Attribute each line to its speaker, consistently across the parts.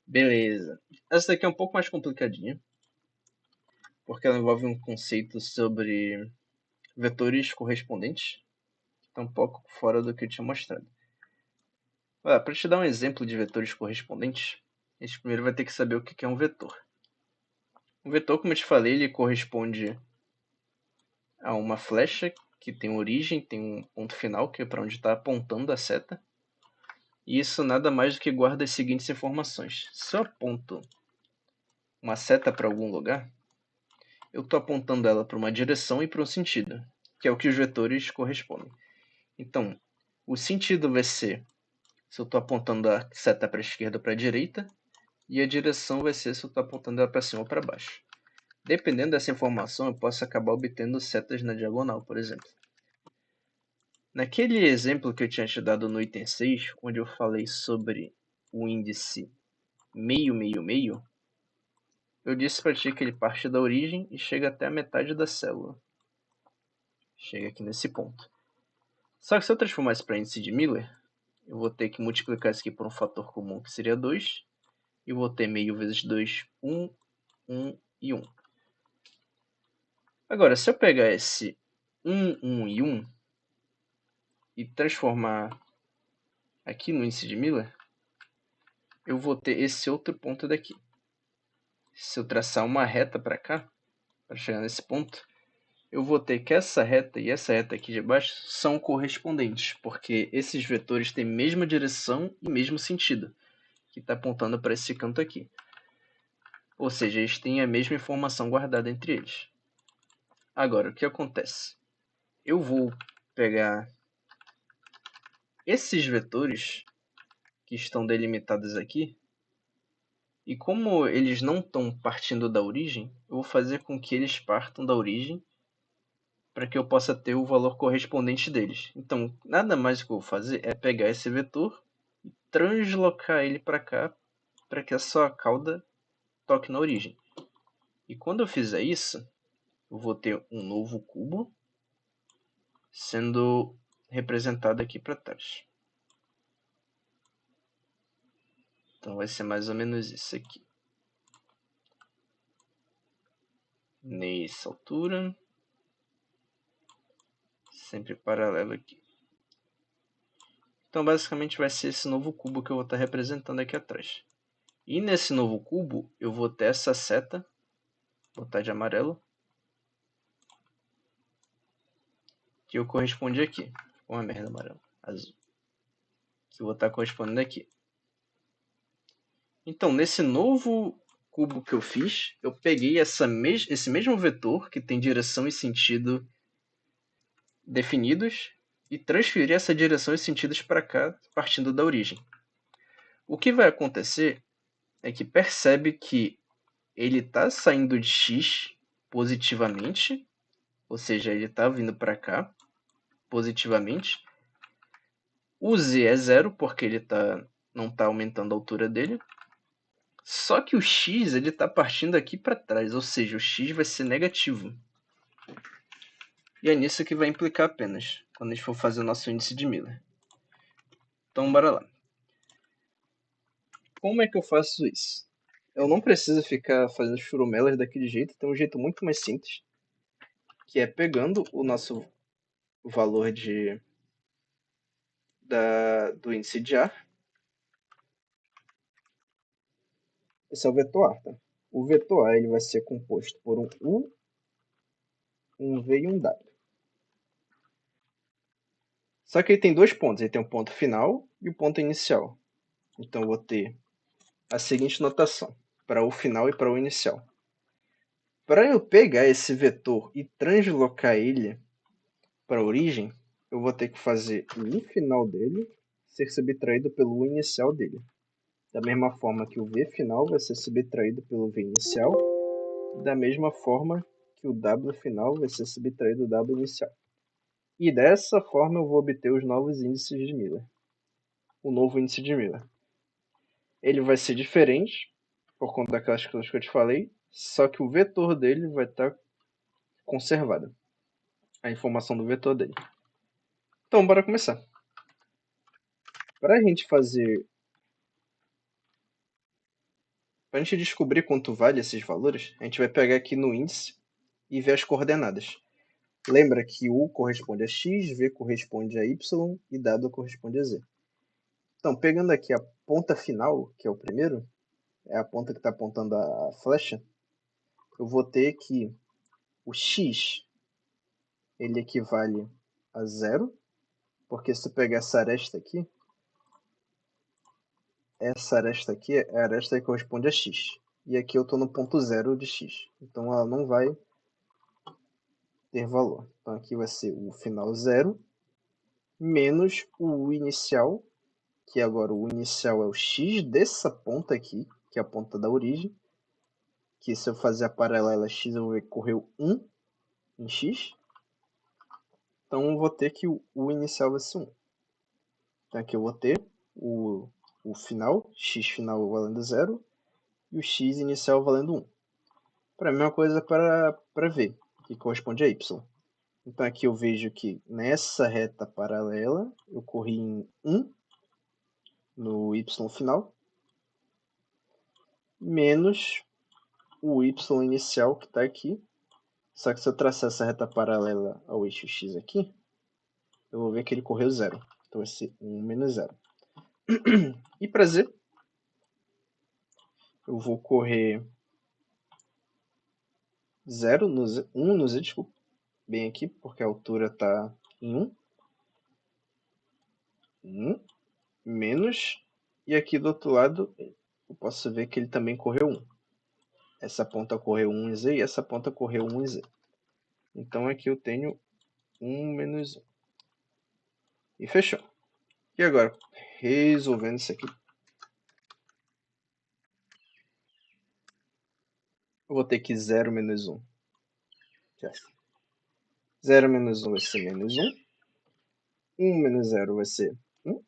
Speaker 1: Beleza. Essa daqui é um pouco mais complicadinha, porque ela envolve um conceito sobre vetores correspondentes, que está um pouco fora do que eu tinha mostrado. Para te dar um exemplo de vetores correspondentes, a gente primeiro vai ter que saber o que é um vetor. Um vetor, como eu te falei, ele corresponde a uma flecha que tem origem, tem um ponto final, que é para onde está apontando a seta. E isso nada mais do que guarda as seguintes informações. Se eu aponto uma seta para algum lugar, eu estou apontando ela para uma direção e para um sentido, que é o que os vetores correspondem. Então, o sentido vai ser se eu estou apontando a seta para a esquerda ou para a direita, e a direção vai ser se eu estou apontando ela para cima ou para baixo. Dependendo dessa informação, eu posso acabar obtendo setas na diagonal, por exemplo. Naquele exemplo que eu tinha te dado no item 6, onde eu falei sobre o índice meio, meio, meio, eu disse para ti que ele parte da origem e chega até a metade da célula. Chega aqui nesse ponto. Só que se eu transformar isso para índice de Miller, eu vou ter que multiplicar isso aqui por um fator comum, que seria 2, e vou ter meio vezes 2, 1, 1 e 1. Agora, se eu pegar esse 1, 1 e 1 e transformar aqui no índice de Miller, eu vou ter esse outro ponto daqui. Se eu traçar uma reta para cá, para chegar nesse ponto, eu vou ter que essa reta e essa reta aqui de baixo são correspondentes, porque esses vetores têm mesma direção e mesmo sentido, que está apontando para esse canto aqui. Ou seja, eles têm a mesma informação guardada entre eles. Agora, o que acontece? Eu vou pegar esses vetores que estão delimitados aqui, e como eles não estão partindo da origem, eu vou fazer com que eles partam da origem para que eu possa ter o valor correspondente deles. Então, nada mais que eu vou fazer é pegar esse vetor e translocar ele para cá, para que a sua cauda toque na origem. E quando eu fizer isso, eu vou ter um novo cubo sendo representado aqui para trás. Então vai ser mais ou menos isso aqui. Nessa altura, sempre paralelo aqui. Então basicamente vai ser esse novo cubo que eu vou estar representando aqui atrás. E nesse novo cubo eu vou ter essa seta, vou botar de amarelo, que eu corresponde aqui. Uma merda amarelo, azul. Que eu vou estar correspondendo aqui. Então nesse novo cubo que eu fiz, eu peguei esse mesmo vetor que tem direção e sentido definidos e transferi essa direção e sentidos para cá, partindo da origem. O que vai acontecer é que percebe que ele está saindo de x positivamente, ou seja, ele está vindo para cá positivamente. O z é zero, porque ele não está aumentando a altura dele. Só que o x está partindo aqui para trás, ou seja, o x vai ser negativo. E é nisso que vai implicar apenas, quando a gente for fazer o nosso índice de Miller. Então, bora lá. Como é que eu faço isso? Eu não preciso ficar fazendo churumelas daquele jeito, tem um jeito muito mais simples, que é pegando o nosso valor do índice de ar. Esse é o vetor A, tá? O vetor A ele vai ser composto por um U, um V e um W. Só que ele tem dois pontos, ele tem um ponto final e o um ponto inicial. Então eu vou ter a seguinte notação, para o final e para o inicial. Para eu pegar esse vetor e translocar ele para a origem, eu vou ter que fazer o U final dele ser subtraído pelo U inicial dele. Da mesma forma que o V final vai ser subtraído pelo V inicial, da mesma forma que o W final vai ser subtraído do W inicial. E dessa forma eu vou obter os novos índices de Miller. O novo índice de Miller. Ele vai ser diferente, por conta daquelas coisas que eu te falei, só que o vetor dele vai estar conservado. A informação do vetor dele. Então, bora começar. Para a gente fazer Para a gente descobrir quanto vale esses valores, a gente vai pegar aqui no índice e ver as coordenadas. Lembra que U corresponde a X, V corresponde a Y e W corresponde a Z. Então, pegando aqui a ponta final, que é o primeiro, é a ponta que está apontando a flecha, eu vou ter que o X ele equivale a 0, porque se eu pegar essa aresta aqui é a aresta que corresponde a X. E aqui eu estou no ponto 0 de X. Então ela não vai ter valor. Então aqui vai ser o final 0 menos o inicial, que agora o inicial é o X dessa ponta aqui, que é a ponta da origem. Que se eu fazer a paralela X, eu vou ver que correu 1 em X. Então eu vou ter que o inicial vai ser 1. Então aqui eu vou ter o final, X final valendo 0, e o X inicial valendo 1. Para a mesma coisa para V, que corresponde a Y. Então aqui eu vejo que nessa reta paralela eu corri em 1 no Y final, menos o Y inicial que está aqui. Só que se eu traçar essa reta paralela ao eixo X aqui, eu vou ver que ele correu 0. Então vai ser 1 menos 0. E para Z, eu vou correr 0 no Z, 1 no Z, desculpa, bem aqui, porque a altura está em 1. 1 menos, e aqui do outro lado eu posso ver que ele também correu 1. Essa ponta correu 1 em Z e essa ponta correu 1 em Z. Então aqui eu tenho 1 menos 1. E fechou. E agora, resolvendo isso aqui, eu vou ter que 0 menos 1. 0 menos 1 vai ser menos 1. 1 menos 0 vai ser 1.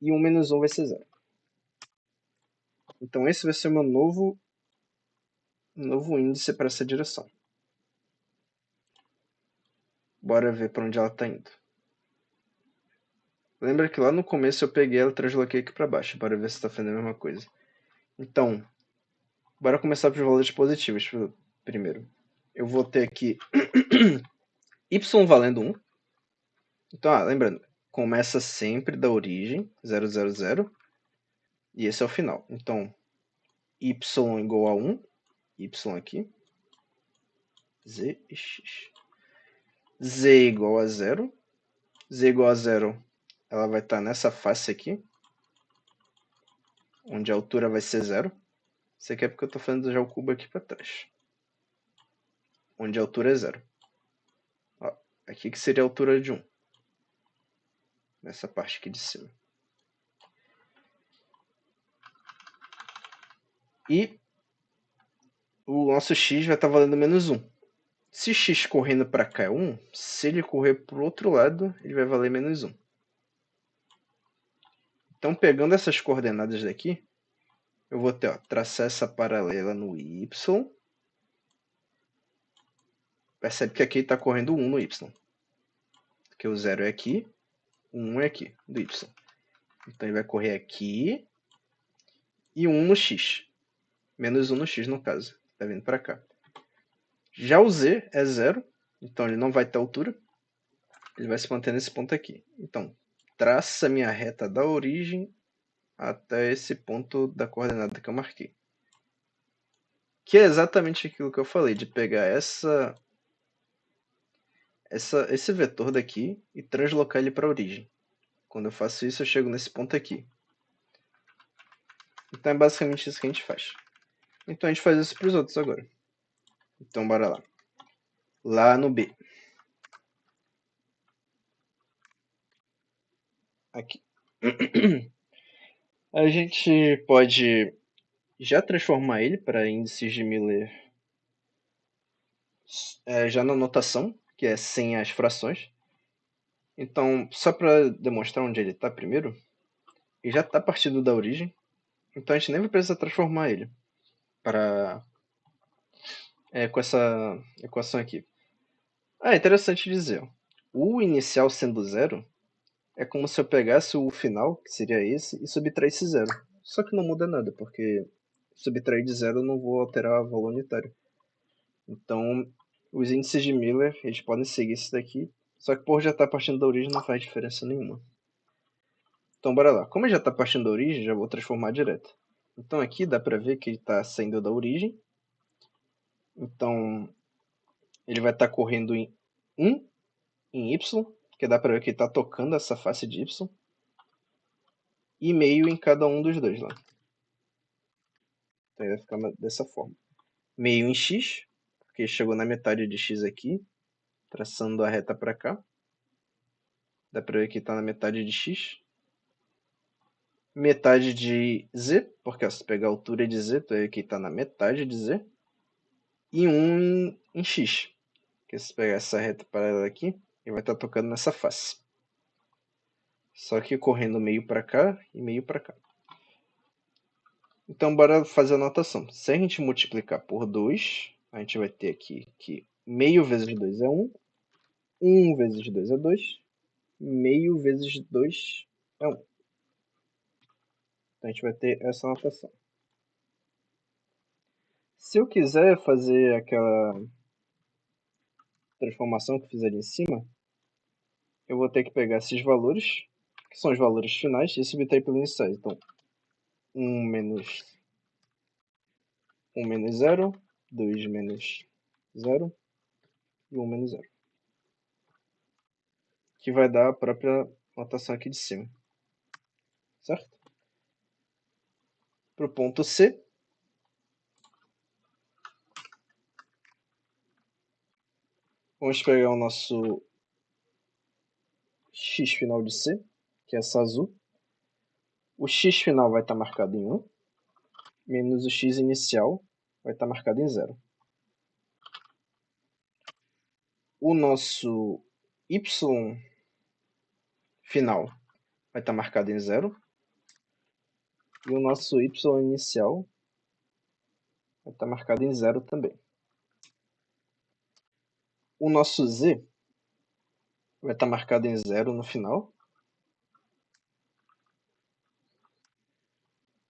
Speaker 1: E 1 menos 1 vai ser 0. Então esse vai ser o meu novo índice para essa direção. Bora ver para onde ela está indo. Lembra que lá no começo eu peguei ela e transloquei aqui para baixo. Bora ver se está fazendo a mesma coisa. Então, bora começar pelos valores positivos primeiro. Eu vou ter aqui y valendo 1. Então, lembrando, começa sempre da origem, 0, 0, 0. E esse é o final. Então, y igual a 1. Y aqui. Z e x. Z igual a 0. Z igual a 0, ela vai estar nessa face aqui, onde a altura vai ser 0. Isso aqui é porque eu estou fazendo já o cubo aqui para trás, onde a altura é 0. Ó, aqui que seria a altura de 1, nessa parte aqui de cima. E o nosso x vai estar valendo menos 1. Se x correndo para cá é 1, se ele correr para o outro lado, ele vai valer menos 1. Então, pegando essas coordenadas daqui, eu vou ter, traçar essa paralela no y. Percebe que aqui está correndo 1 no y. Porque o 0 é aqui, o 1 é aqui, do y. Então, ele vai correr aqui e 1 no x. Menos 1 no x, no caso. Está vindo para cá. Já o z é 0, então ele não vai ter altura. Ele vai se manter nesse ponto aqui. Então, traça minha reta da origem até esse ponto da coordenada que eu marquei. Que é exatamente aquilo que eu falei, de pegar esse vetor daqui e translocar ele para a origem. Quando eu faço isso, eu chego nesse ponto aqui. Então é basicamente isso que a gente faz. Então a gente faz isso para os outros agora. Então bora lá. Lá no B. Aqui. A gente pode já transformar ele para índices de Miller já na notação, que é sem as frações. Então, só para demonstrar onde ele está primeiro, ele já está partindo da origem, então a gente nem vai precisar transformar ele com essa equação aqui. É interessante dizer, o inicial sendo 0 é como se eu pegasse o final, que seria esse, e subtraísse 0. Só que não muda nada, porque subtrair de 0, eu não vou alterar o valor unitário. Então, os índices de Miller, eles podem seguir isso daqui, só que por já estar partindo da origem não faz diferença nenhuma. Então, bora lá. Como ele já está partindo da origem, já vou transformar direto. Então, aqui dá para ver que ele está saindo da origem. Então, ele vai estar correndo em 1 em Y, que dá para ver que ele está tocando essa face de Y, e meio em cada um dos dois lá. Então, ele vai ficar dessa forma. Meio em X, porque chegou na metade de X aqui, traçando a reta para cá. Dá para ver que está na metade de X. Metade de Z, porque se pegar a altura de Z, tu vai ver que está na metade de Z. E 1 em X. Porque se pegar essa reta paralela aqui, ele vai estar tocando nessa face. Só que correndo meio para cá e meio para cá. Então, bora fazer a notação. Se a gente multiplicar por 2, a gente vai ter aqui que meio vezes 2 é 1. 1 vezes 2 é 2. Meio vezes 2 é 1. Então, a gente vai ter essa notação. Se eu quiser fazer aquela transformação que fiz ali em cima, eu vou ter que pegar esses valores, que são os valores finais, e subtrair pelos iniciais. Então, 1 menos 0, 2 menos 0 e 1 menos 0. Que vai dar a própria notação aqui de cima. Certo? Para o ponto C, vamos pegar o nosso x final de C, que é essa azul. O x final vai estar marcado em 1, menos o x inicial vai estar marcado em 0. O nosso y final vai estar marcado em 0. E o nosso y inicial vai estar marcado em 0 também. O nosso z vai estar marcado em 0 no final.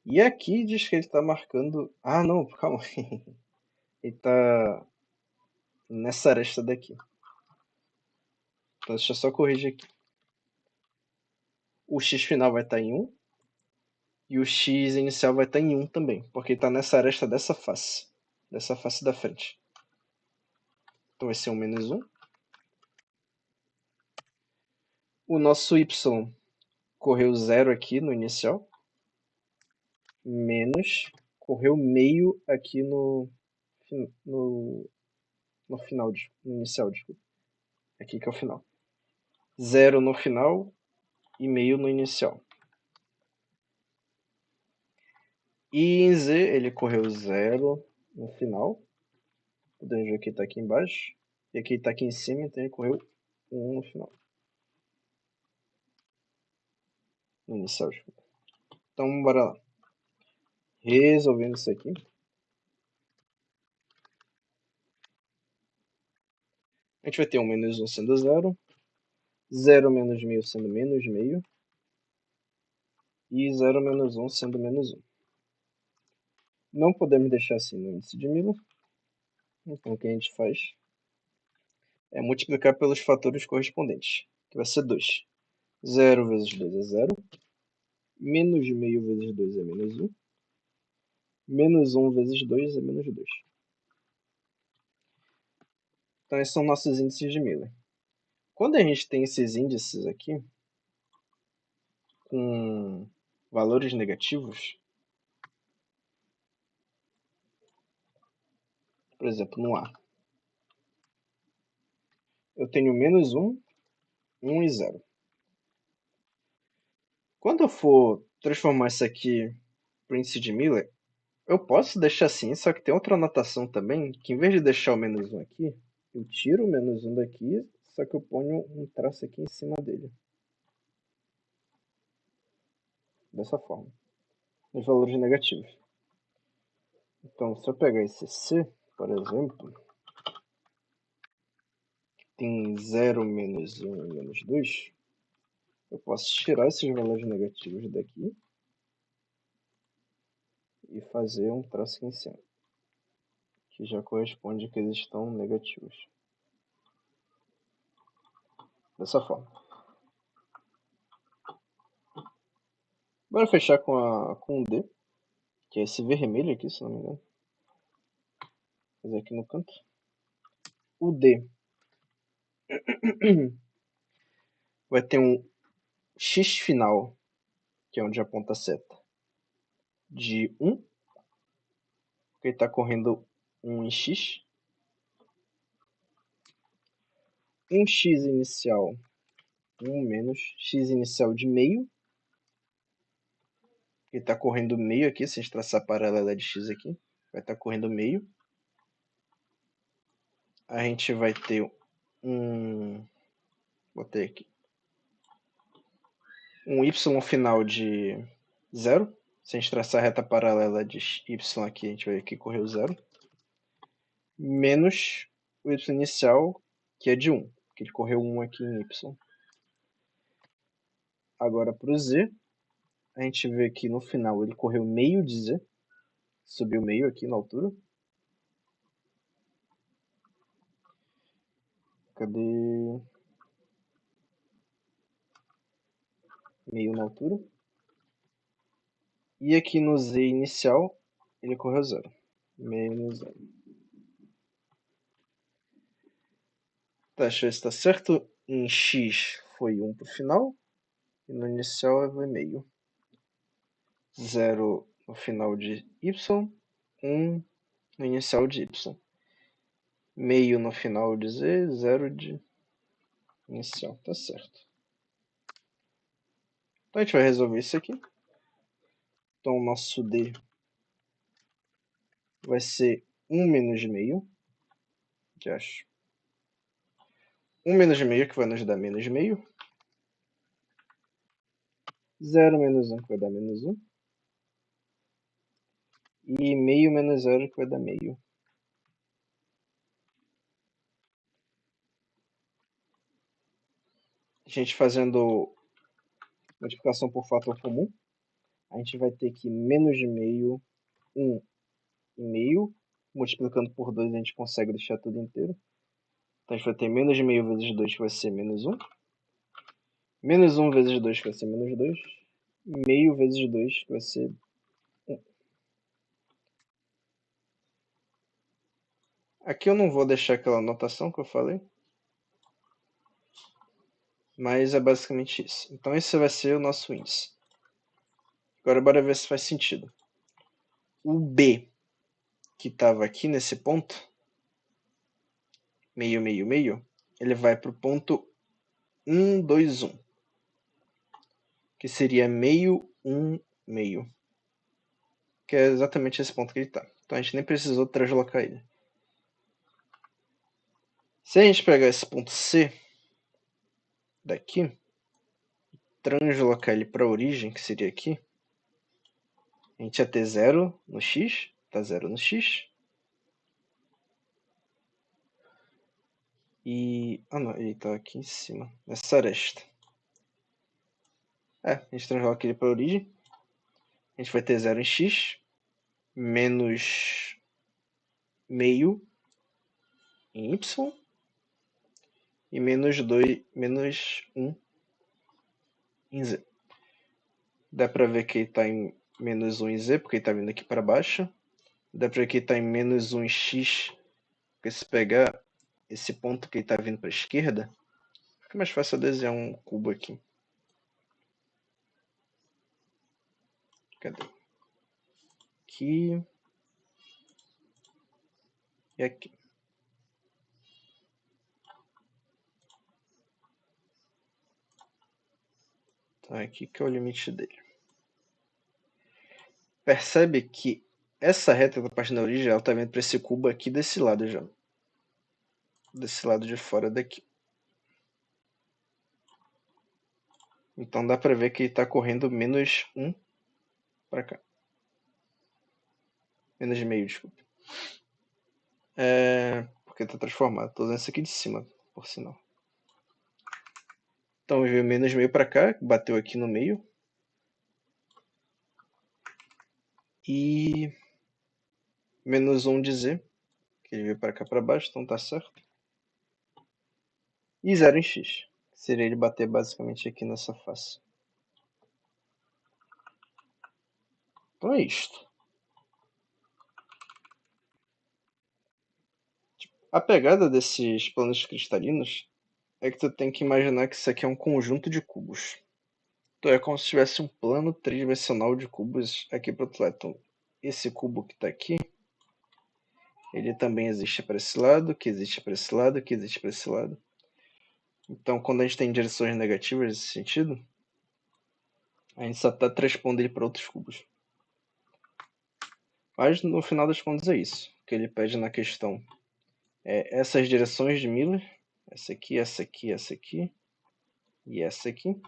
Speaker 1: E aqui diz que ele está marcando... Ah, não, calma. Ele está nessa aresta daqui. Então, deixa eu só corrigir aqui. O x final vai estar em 1. E o x inicial vai estar em 1 também, porque ele está nessa aresta dessa face da frente. Então vai ser 1 menos 1. O nosso y correu 0 aqui no inicial, menos correu meio aqui no final, no inicial, desculpa. Aqui que é o final. 0 no final e meio no inicial. E em Z ele correu 0 no final. Podemos ver que está aqui embaixo. E aqui está aqui em cima, então ele correu 1 no final. No inicial, desculpa. Então, bora lá. Resolvendo isso aqui. A gente vai ter 1 menos 1 sendo 0. 0 menos meio sendo menos meio. E 0 menos 1 sendo menos 1. Não podemos deixar assim no índice de Miller. Então, o que a gente faz é multiplicar pelos fatores correspondentes, que vai ser 2. 0 vezes 2 é 0. Menos meio vezes 2 é menos 1. Menos 1 vezes 2 é menos 2. Então, esses são nossos índices de Miller. Quando a gente tem esses índices aqui, com valores negativos, por exemplo, no A, eu tenho menos 1, 1 e 0. Quando eu for transformar isso aqui para o índice de Miller, eu posso deixar assim, só que tem outra anotação também, que em vez de deixar o menos 1 aqui, eu tiro o menos 1 daqui, só que eu ponho um traço aqui em cima dele. Dessa forma. Os valores negativos. Então, se eu pegar esse C, por exemplo, que tem 0, menos 1 e menos 2, eu posso tirar esses valores negativos daqui e fazer um traço aqui em cima, que já corresponde a que eles estão negativos. Dessa forma. Bora fechar com o D, que é esse vermelho aqui, se não me engano. Vou fazer aqui no canto. O D vai ter um X final, que é onde aponta a seta, de 1, porque está correndo 1 em X. Um X inicial, 1 menos X inicial de meio, que está correndo meio aqui, se a gente traçar a paralela de X aqui, vai estar correndo meio. A gente vai ter botei aqui, um Y final de 0. Se a gente traçar a reta paralela de Y aqui, a gente vai ver que correu 0. Menos o Y inicial, que é de 1, que ele correu 1 aqui em Y. Agora para o Z, a gente vê que no final ele correu meio de Z, subiu meio aqui na altura. Cadê? Meio na altura. E aqui no Z inicial, ele correu 0. Menos 0. Tá, deixa eu ver se está certo. Em X foi 1 para o final. E no inicial foi meio. 0 no final de Y. 1 no inicial de Y. Meio no final de Z. 0 de inicial. Tá certo. Então a gente vai resolver isso aqui. Então o nosso D vai ser 1 menos meio. Que acho. 1 menos meio que vai nos dar menos meio. 0 menos 1 que vai dar menos 1. E meio menos 0 que vai dar meio. A gente fazendo multiplicação por fator comum, a gente vai ter que menos de meio, 1 e meio. Multiplicando por 2 a gente consegue deixar tudo inteiro. Então a gente vai ter menos de meio vezes 2 que vai ser menos 1. Menos 1 vezes 2 que vai ser menos 2. Meio vezes 2 que vai ser 1. Aqui eu não vou deixar aquela anotação que eu falei. Mas é basicamente isso. Então esse vai ser o nosso índice. Agora bora ver se faz sentido. O B, que estava aqui nesse ponto, meio, meio, meio, ele vai para o ponto 1, 2, 1. Que seria meio, 1, meio. Que é exatamente esse ponto que ele está. Então a gente nem precisou translocar ele. Se a gente pegar esse ponto C daqui, translocar ele para a origem, que seria aqui, a gente ia ter 0 no x, tá 0 no x. E... ah não, ele tá aqui em cima, nessa aresta. A gente transloca ele para a origem. A gente vai ter 0 em x, menos meio em y, e menos 1 em z. Dá pra ver que ele tá em menos 1 em z, porque ele tá vindo aqui para baixo. Dá pra ver que ele tá em menos 1 em x, porque se pegar esse ponto que ele tá vindo para a esquerda, fica mais fácil eu desenhar um cubo aqui. Cadê? Aqui. E aqui. Então aqui que é o limite dele. Percebe que essa reta da parte da origem, ela tá vindo para esse cubo aqui desse lado já. Desse lado de fora daqui. Então dá para ver que ele está correndo menos 1 para cá. Menos de meio, desculpa. Porque está transformado. Estou usando isso aqui de cima, por sinal. Então veio menos meio para cá, bateu aqui no meio. E menos 1 de Z, que ele veio para cá para baixo, então tá certo. E 0 em X, que seria ele bater basicamente aqui nessa face. Então é isto. A pegada desses planos cristalinos é que tu tem que imaginar que isso aqui é um conjunto de cubos. Então é como se tivesse um plano tridimensional de cubos aqui para outro lado. Então, esse cubo que está aqui, ele também existe para esse lado, que existe para esse lado, que existe para esse lado. Então, quando a gente tem direções negativas nesse sentido, a gente só está transpondo ele para outros cubos. Mas no final das contas é isso. O que ele pede na questão é essas direções de Miller, essa aqui, essa aqui, essa aqui e essa aqui.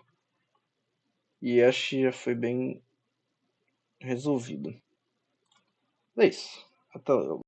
Speaker 1: E acho que já foi bem resolvido. É isso. Até logo.